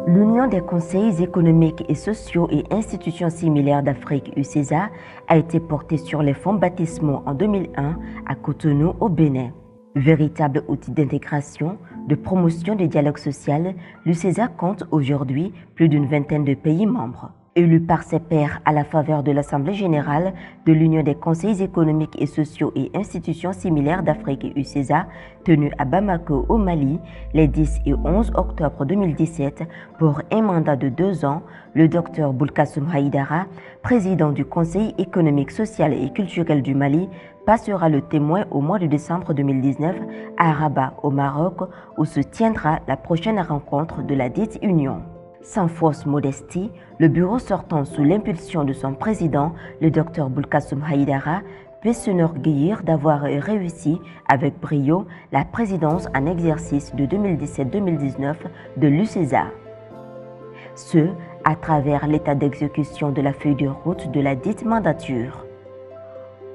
L'Union des conseils économiques et sociaux et institutions similaires d'Afrique UCESA a été portée sur les fonds baptismaux en 2001 à Cotonou au Bénin. Véritable outil d'intégration, de promotion du dialogue social, l'UCESA compte aujourd'hui plus d'une vingtaine de pays membres. Élu par ses pairs à la faveur de l'Assemblée générale de l'Union des conseils économiques et sociaux et institutions similaires d'Afrique UCESA, tenue à Bamako au Mali les 10 et 11 octobre 2017 pour un mandat de 2 ans, le Dr Boulkassoum Haïdara, président du Conseil économique, social et culturel du Mali, passera le témoin au mois de décembre 2019 à Rabat au Maroc où se tiendra la prochaine rencontre de la dite Union. Sans fausse modestie, le bureau sortant sous l'impulsion de son président, le Dr Boulkassoum Haïdara, peut s'enorgueillir d'avoir réussi avec brio la présidence en exercice de 2017-2019 de l'UCESA. Ce, à travers l'état d'exécution de la feuille de route de la dite mandature.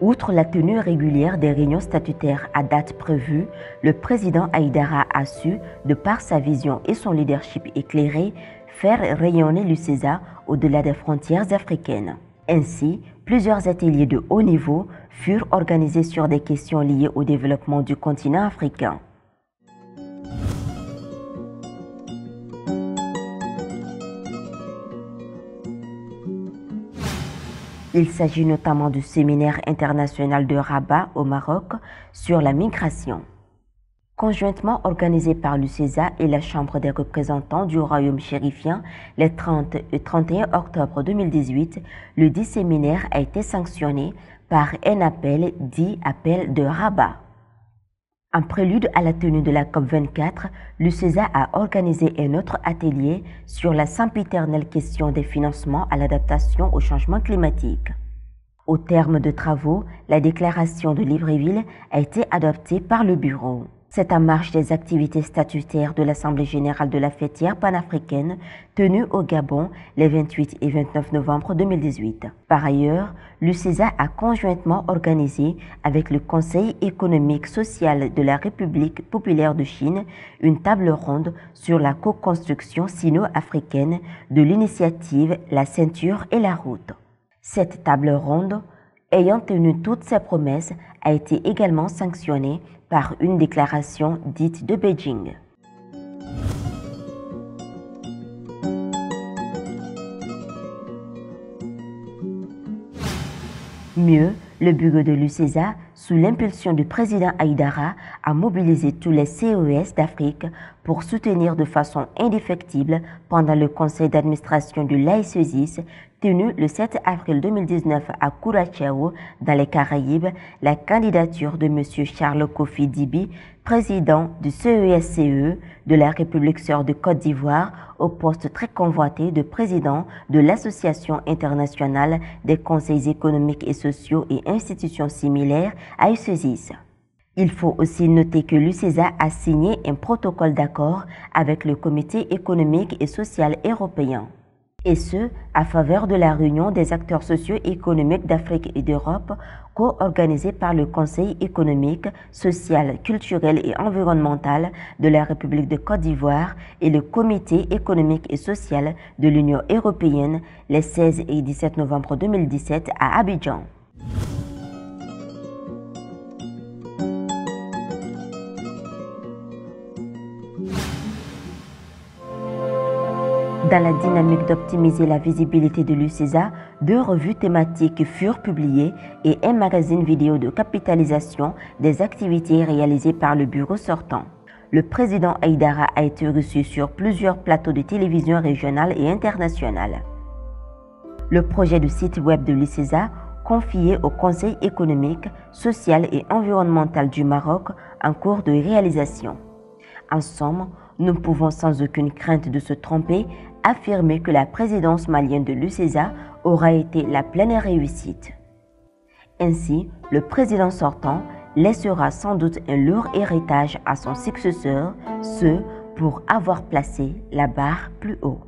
Outre la tenue régulière des réunions statutaires à date prévue, le président Haïdara a su, de par sa vision et son leadership éclairé, faire rayonner l'UCESA au-delà des frontières africaines. Ainsi, plusieurs ateliers de haut niveau furent organisés sur des questions liées au développement du continent africain. Il s'agit notamment du séminaire international de Rabat au Maroc sur la migration. Conjointement organisé par l'UCESA et la Chambre des représentants du Royaume chérifien les 30 et 31 octobre 2018, le dit séminaire a été sanctionné par un appel dit appel de Rabat. En prélude à la tenue de la COP24, l'UCESA a organisé un autre atelier sur la sempiternelle question des financements à l'adaptation au changement climatique. Au terme de travaux, la déclaration de Libreville a été adoptée par le bureau. C'est en marge des activités statutaires de l'Assemblée générale de la fêtière panafricaine tenue au Gabon les 28 et 29 novembre 2018. Par ailleurs, l'UCESA a conjointement organisé avec le Conseil économique social de la République populaire de Chine une table ronde sur la co-construction sino-africaine de l'initiative La ceinture et la route. Cette table ronde, ayant tenu toutes ses promesses, a été également sanctionnée par une déclaration dite de Beijing. Mieux, le bureau de l'UCESA, sous l'impulsion du président Haïdara, a mobilisé tous les CES d'Afrique pour soutenir de façon indéfectible pendant le conseil d'administration du l'AICESIS tenu le 7 avril 2019 à Curaçao, dans les Caraïbes, la candidature de M. Charles Kofi Dibi, président du CESCE de la République sœur de Côte d'Ivoire, au poste très convoité de président de l'Association internationale des conseils économiques et sociaux et institutions similaires, AICESIS. Il faut aussi noter que l'UCESA a signé un protocole d'accord avec le Comité économique et social européen. Et ce, à faveur de la réunion des acteurs socio-économiques d'Afrique et d'Europe, co-organisée par le Conseil économique, social, culturel et environnemental de la République de Côte d'Ivoire et le Comité économique et social de l'Union européenne les 16 et 17 novembre 2017 à Abidjan. Dans la dynamique d'optimiser la visibilité de l'UCESA, 2 revues thématiques furent publiées et un magazine vidéo de capitalisation des activités réalisées par le bureau sortant. Le président Haïdara a été reçu sur plusieurs plateaux de télévision régionales et internationales. Le projet de site web de l'UCESA, confié au Conseil économique, social et environnemental du Maroc en cours de réalisation. En somme, nous pouvons sans aucune crainte de se tromper affirmer que la présidence malienne de l'UCESA aura été la pleine réussite. Ainsi, le président sortant laissera sans doute un lourd héritage à son successeur, ce pour avoir placé la barre plus haut.